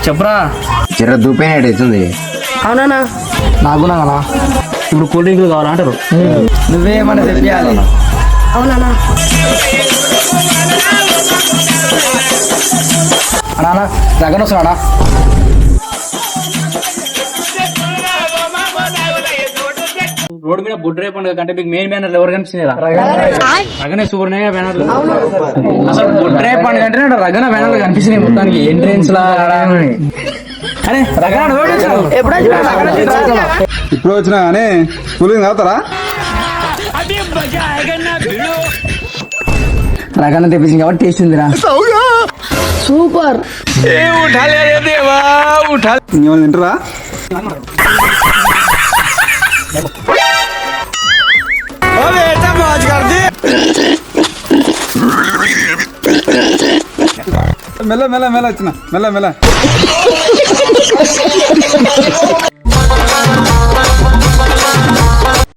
చెప్పరా చిర దూపేనట్టుంది. అవునా నాకు నానా ఇప్పుడు కూల్ డ్రింకులు కావాలంటారు. నువ్వేమన్నా తెప్పియాలి. అవునా అన్నా దగ్గర వస్తున్నాడా? రోడ్డు మీద బుడ్రే పండుగ కంటే మీకు మెయిన్ బ్యానర్ ఎవరు కనిపిస్తుంది? రగనే సూపర్ బ్యానర్లు. అసలు బుడ్రే పండుగ అంటే రగన బ్యానర్లు కనిపిస్తున్నాయి మొత్తానికి ఎంట్రెన్స్ లా. అరే రగన ఇప్పుడు వచ్చినా కానీ కూలింగ్ తాగుతారా? రగన తెప్పించింది కాబట్టి టేస్ట్ ఉందిరా. సూపర్. ఇంకేమైనా తింటారా? మెల్ల మెల్ల మెల్ల వచ్చిన మెల్ల మెల్ల